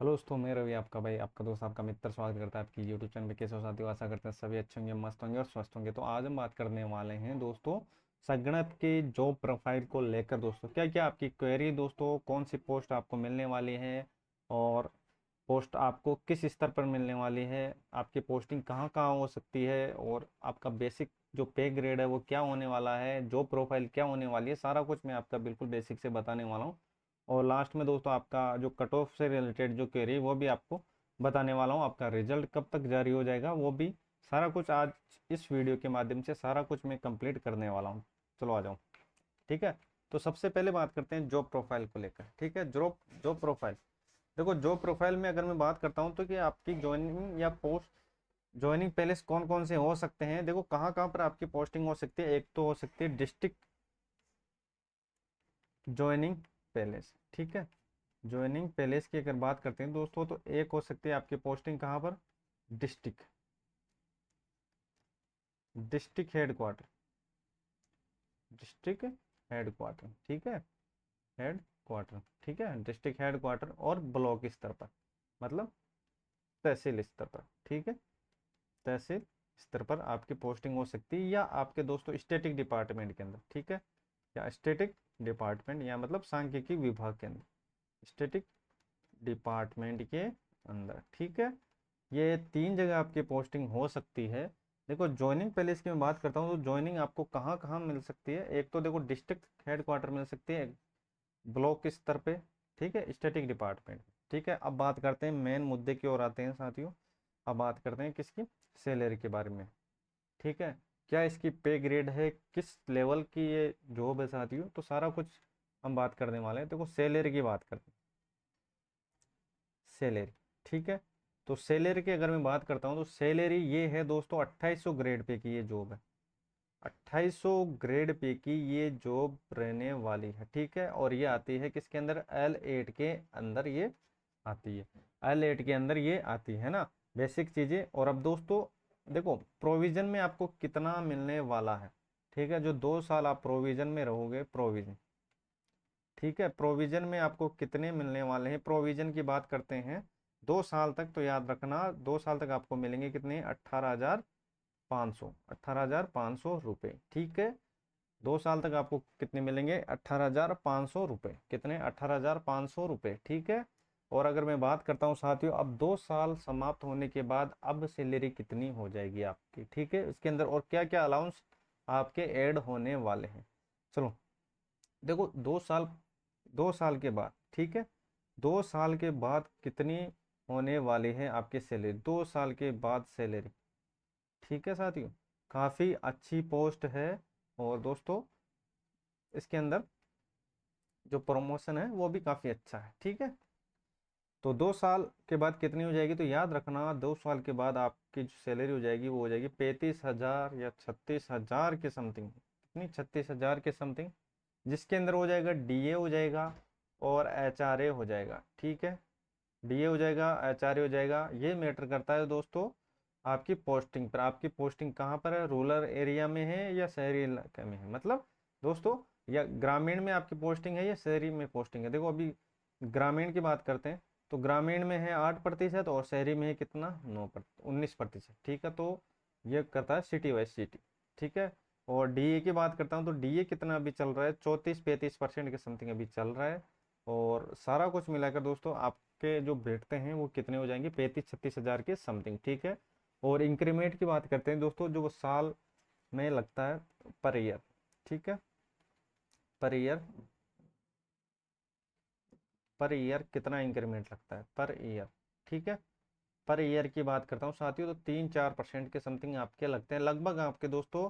Hello दोस्तों, मैं रवि आपका भाई, आपका दोस्त, आपका मित्र स्वागत करता है आपकी यूट्यूब चैनल पे। कैसे हो साथियों? आशा करते हैं सभी अच्छे होंगे, मस्त होंगे और स्वस्थ होंगे। तो आज हम बात करने वाले हैं दोस्तों संगणक की जॉब प्रोफाइल को लेकर। दोस्तों क्या क्या आपकी क्वेरी, दोस्तों कौन सी पोस्ट आपको मिलने वाली है और पोस्ट आपको किस स्तर पर मिलने वाली है, आपकी पोस्टिंग कहाँ कहाँ हो सकती है और आपका बेसिक जो पे ग्रेड है वो क्या होने वाला है, जॉब प्रोफाइल क्या होने वाली है, सारा कुछ मैं आपका बिल्कुल बेसिक से बताने वाला हूँ। और लास्ट में दोस्तों आपका जो कट ऑफ से रिलेटेड जो क्वेरी वो भी आपको बताने वाला हूँ। आपका रिजल्ट कब तक जारी हो जाएगा वो भी सारा कुछ आज इस वीडियो के माध्यम से सारा कुछ मैं कंप्लीट करने वाला हूँ। चलो आ जाऊँ। ठीक है, तो सबसे पहले बात करते हैं जॉब प्रोफाइल को लेकर। ठीक है, जॉब जॉब प्रोफाइल। देखो जॉब प्रोफाइल में अगर मैं बात करता हूँ तो कि आपकी ज्वाइनिंग या पोस्ट ज्वाइनिंग पैलेस कौन कौन से हो सकते हैं। देखो कहाँ कहाँ पर आपकी पोस्टिंग हो सकती है। एक तो हो सकती है डिस्ट्रिक्ट ज्वाइनिंग पैलेस। ठीक है, ज्वाइनिंग पैलेस की अगर बात करते हैं दोस्तों तो एक हो सकती है आपकी पोस्टिंग कहाँ पर, district district headquarter, district headquarter. ठीक है, हेड क्वार्टर। ठीक है, डिस्ट्रिक्ट हेड क्वार्टर और ब्लॉक स्तर पर, मतलब तहसील स्तर पर। ठीक है, तहसील स्तर पर आपकी पोस्टिंग हो सकती है या आपके दोस्तों स्टैटिक डिपार्टमेंट के अंदर। ठीक है, या स्टैटिक डिपार्टमेंट या मतलब सांख्यिकी विभाग के अंदर, स्टैटिक डिपार्टमेंट के अंदर। ठीक है, ये तीन जगह आपकी पोस्टिंग हो सकती है। देखो ज्वाइनिंग पहले इसकी मैं बात करता हूँ तो ज्वाइनिंग आपको कहाँ कहाँ मिल सकती है। एक तो देखो डिस्ट्रिक्ट हेडक्वार्टर मिल सकती है, ब्लॉक स्तर पे। ठीक है, स्टैटिक डिपार्टमेंट। ठीक है, अब बात करते हैं मेन मुद्दे की ओर आते हैं साथियों। अब बात करते हैं किसकी, सैलरी के बारे में। ठीक है, क्या इसकी पे ग्रेड है, किस लेवल की ये जॉब है साथियों, तो सारा कुछ हम बात करने वाले हैं। देखो सैलरी की बात करते हैं, सैलरी। ठीक है, तो सैलरी की अगर मैं बात करता हूँ तो सैलरी ये है दोस्तों 2800 ग्रेड पे की ये जॉब है। 2800 ग्रेड पे की ये जॉब रहने वाली है। ठीक है, और ये आती है किसके अंदर, L8 के अंदर ये आती है। L8 के अंदर ये आती है ना, बेसिक चीजें। और अब दोस्तों देखो प्रोविजन में आपको कितना मिलने वाला है। ठीक है, जो 2 साल आप प्रोविजन में रहोगे, प्रोविजन। ठीक है, प्रोविजन में आपको कितने मिलने वाले हैं, प्रोविजन की बात करते हैं 2 साल तक, तो याद रखना 2 साल तक आपको मिलेंगे कितने, 18,500, 18,500 रुपये। ठीक है, 2 साल तक आपको कितने मिलेंगे, 18,500 रुपये। कितने, 18,500 रुपये। ठीक है, और अगर मैं बात करता हूँ साथियों अब 2 साल समाप्त होने के बाद अब सैलरी कितनी हो जाएगी आपकी। ठीक है, इसके अंदर और क्या क्या अलाउंस आपके ऐड होने वाले हैं। चलो देखो 2 साल, 2 साल के बाद। ठीक है, 2 साल के बाद कितनी होने वाली है आपकी सैलरी, 2 साल के बाद सैलरी। ठीक है साथियों, काफ़ी अच्छी पोस्ट है। और दोस्तों इसके अंदर जो प्रमोशन है वो भी काफ़ी अच्छा है। ठीक है, तो 2 साल के बाद कितनी हो जाएगी, तो याद रखना 2 साल के बाद आपकी जो सैलरी हो जाएगी वो हो जाएगी 35,000 या 36,000 के समथिंग। कितनी, 36,000 के समथिंग, जिसके अंदर हो जाएगा डीए हो जाएगा और एचआरए हो जाएगा। ठीक है, डीए हो जाएगा, एचआरए हो जाएगा। ये मैटर करता है दोस्तों आपकी पोस्टिंग पर। आपकी पोस्टिंग कहाँ पर है, रूरल एरिया में है या शहरी इलाके में है, मतलब दोस्तों या ग्रामीण में आपकी पोस्टिंग है या शहरी में पोस्टिंग है। देखो अभी ग्रामीण की बात करते हैं तो ग्रामीण में है 8% और शहरी में है कितना, 19%। ठीक है, तो ये करता है सिटी वाइज सिटी। ठीक है, और डीए की बात करता हूँ तो डीए कितना अभी चल रहा है, 34-35% के समथिंग अभी चल रहा है। और सारा कुछ मिलाकर दोस्तों आपके जो भेटते हैं वो कितने हो जाएंगे, 35-36 हज़ार के समथिंग। ठीक है, और इंक्रीमेंट की बात करते हैं दोस्तों जो वो साल में लगता है, पर ईयर। ठीक है, पर ईयर, पर ईयर कितना इंक्रीमेंट लगता है पर ईयर। ठीक है, पर ईयर की बात करता हूँ साथियों तो 3-4% के समथिंग आपके लगते हैं, लगभग आपके दोस्तों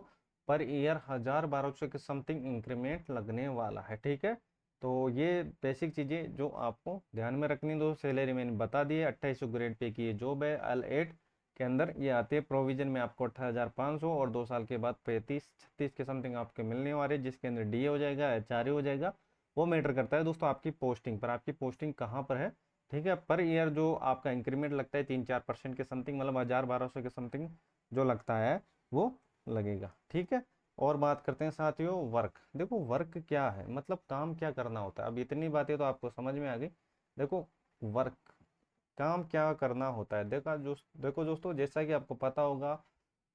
पर ईयर 1,000-1,200 के समथिंग इंक्रीमेंट लगने वाला है। ठीक है, तो ये बेसिक चीज़ें जो आपको ध्यान में रखनी, दो सैलरी मैंने बता दी है। 2800 ग्रेड पे की ये जॉब है, L8 के अंदर ये आती है। प्रोविजन में आपको 18,500 और 2 साल के बाद 35-36 के समथिंग आपके मिलने वाले, जिसके अंदर डीए हो जाएगा, एचआरए हो जाएगा। वो मैटर करता है दोस्तों आपकी पोस्टिंग पर, आपकी पोस्टिंग कहाँ पर है। ठीक है, पर ईयर जो आपका इंक्रीमेंट लगता है 3-4% के समथिंग, मतलब 1,000-1,200 के समथिंग जो लगता है वो लगेगा। ठीक है, और बात करते हैं साथियों वर्क। देखो वर्क क्या है, मतलब काम क्या करना होता है। अब इतनी बातें तो आपको समझ में आ गई। देखो वर्क काम क्या करना होता है। देखो दोस्तों, जैसा कि आपको पता होगा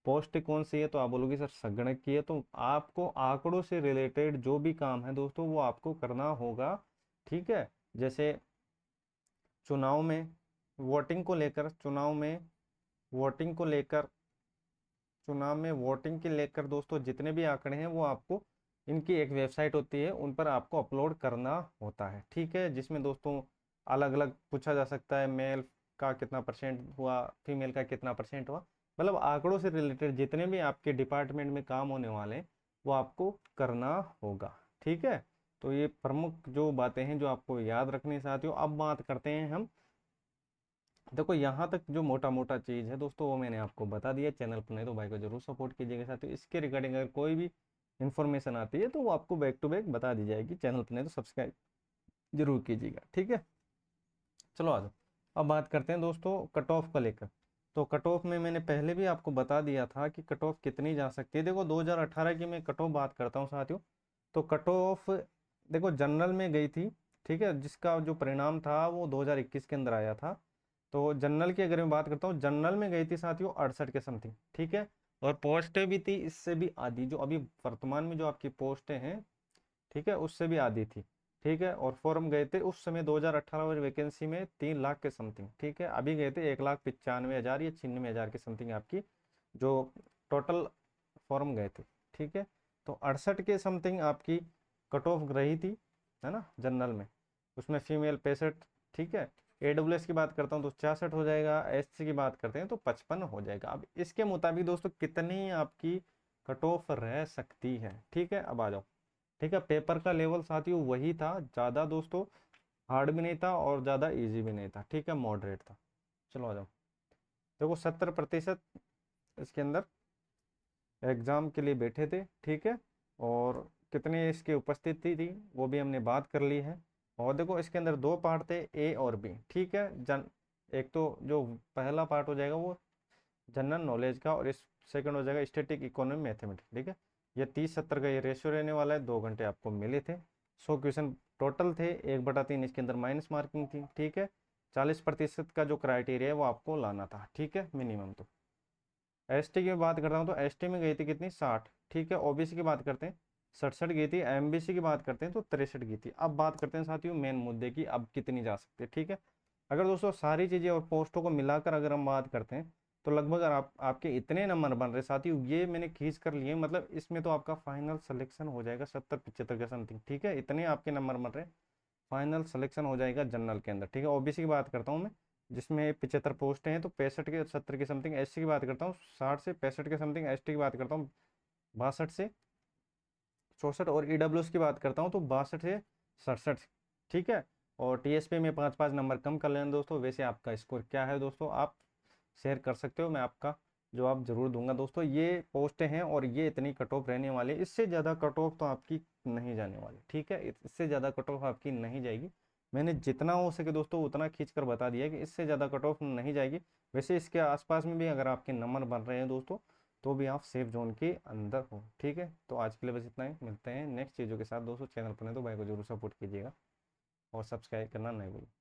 पोस्ट कौन सी है, तो आप बोलोगे सर संगणक की है। तो आपको आंकड़ों से रिलेटेड जो भी काम है दोस्तों वो आपको करना होगा, ठीक है। जैसे चुनाव में वोटिंग को लेकर, वोटिंग को लेकर चुनाव में वोटिंग के लेकर दोस्तों जितने भी आंकड़े हैं वो आपको, इनकी एक वेबसाइट होती है उन पर आपको अपलोड करना होता है, ठीक है। जिसमें दोस्तों अलग अलग पूछा जा सकता है, मेल का कितना परसेंट हुआ, फीमेल का कितना परसेंट हुआ, मतलब आंकड़ों से रिलेटेड जितने भी आपके डिपार्टमेंट में काम होने वाले हैं वो आपको करना होगा, ठीक है। तो ये प्रमुख जो बातें हैं जो आपको याद रखनी साथियों। अब बात करते हैं हम, देखो यहाँ तक जो मोटा मोटा चीज़ है दोस्तों वो मैंने आपको बता दिया। चैनल पर नहीं तो भाई को जरूर सपोर्ट कीजिएगा साथियों। इसके रिगार्डिंग अगर कोई भी इन्फॉर्मेशन आती है तो वो आपको बैक टू बैक बता दी जाएगी। चैनल पर नहीं तो सब्सक्राइब जरूर कीजिएगा, ठीक है। चलो आ जाओ, अब बात करते हैं दोस्तों कट ऑफ को लेकर। तो कट ऑफ में मैंने पहले भी आपको बता दिया था कि कट ऑफ कितनी जा सकती है। देखो 2018 की मैं कट ऑफ बात करता हूँ साथियों। तो कट ऑफ देखो जनरल में गई थी, ठीक है, जिसका जो परिणाम था वो 2021 के अंदर आया था। तो जनरल की अगर मैं बात करता हूँ, जनरल में गई थी साथियों 68 के समथिंग, ठीक है। और पोस्टें भी थी इससे भी आधी, जो अभी वर्तमान में जो आपकी पोस्टें हैं, ठीक है, उससे भी आधी थी, ठीक है। और फॉर्म गए थे उस समय 2018 में वैकेंसी में 3 लाख के समथिंग, ठीक है। अभी गए थे 1,95,000 या 96,000 के समथिंग आपकी जो टोटल फॉर्म गए थे, ठीक है। तो 68 के समथिंग आपकी कट ऑफ रही थी, है ना, जनरल में। उसमें फीमेल 65, ठीक है। AWS की बात करता हूँ तो 66 हो जाएगा, SC की बात करते हैं तो 55 हो जाएगा। अब इसके मुताबिक दोस्तों कितनी आपकी कट ऑफ रह सकती है, ठीक है। अब आ जाओ, ठीक है। पेपर का लेवल साथियों वही था, ज़्यादा दोस्तों हार्ड भी नहीं था और ज़्यादा इजी भी नहीं था, ठीक है, मॉडरेट था। चलो आ जाओ, देखो 70% इसके अंदर एग्जाम के लिए बैठे थे, ठीक है। और कितने इसकी उपस्थिति थी वो भी हमने बात कर ली है। और देखो इसके अंदर 2 पार्ट थे, A और B, ठीक है। एक तो जो पहला पार्ट हो जाएगा वो जनरल नॉलेज का, और इस सेकंड हो जाएगा स्टैटिक इकोनॉमी मैथमेटिक्स, ठीक है। ये 30-70 का ये रेशियो रहने वाला है। 2 घंटे आपको मिले थे, 100 क्वेश्चन टोटल थे, 1/3 इसके अंदर माइनस मार्किंग थी, ठीक है। 40% का जो क्राइटेरिया है वो आपको लाना था, ठीक है, मिनिमम। तो ST की बात करता हूँ तो ST में गई थी कितनी, 60, ठीक है। OBC की बात करते हैं 67 गई थी। MBC की बात करते हैं तो 63 गई थी। अब बात करते हैं साथियों मेन मुद्दे की, अब कितनी जा सकती है, ठीक है। अगर दोस्तों सारी चीज़ें और पोस्टों को मिलाकर अगर हम बात करते हैं तो लगभग अगर आपके इतने नंबर बन रहे साथियों, ये मैंने खींच कर लिए, मतलब इसमें तो आपका फाइनल सिलेक्शन हो जाएगा 70-75 के समथिंग, ठीक है। इतने आपके नंबर बन रहे, फाइनल सिलेक्शन हो जाएगा जनरल के अंदर, ठीक है। OBC की बात करता हूँ मैं, जिसमें 75 पोस्टें हैं तो 65 के 70 के समथिंग। SC की बात करता हूँ 60 से 65 के समथिंग। ST की बात करता हूँ 62 से 64। और EWS की बात करता हूँ तो 62 से 67, ठीक है। और TSP में 5-5 नंबर कम कर लेना दोस्तों। वैसे आपका स्कोर क्या है दोस्तों आप शेयर कर सकते हो, मैं आपका जवाब जरूर दूंगा दोस्तों। ये पोस्टें हैं और ये इतनी कट ऑफ रहने वाली है, इससे ज़्यादा कट ऑफ तो आपकी नहीं जाने वाली, ठीक है। इससे ज़्यादा कट ऑफ आपकी नहीं जाएगी। मैंने जितना हो सके दोस्तों उतना खींच कर बता दिया कि इससे ज़्यादा कट ऑफ नहीं जाएगी। वैसे इसके आसपास में भी अगर आपके नंबर बन रहे हैं दोस्तों तो भी आप सेफ जोन के अंदर हो, ठीक है। तो आज के लिए बस इतना ही, मिलते हैं नेक्स्ट चीज़ों के साथ दोस्तों। चैनल पर नहीं तो भाई को जरूर सपोर्ट कीजिएगा और सब्सक्राइब करना नहीं भूलिए।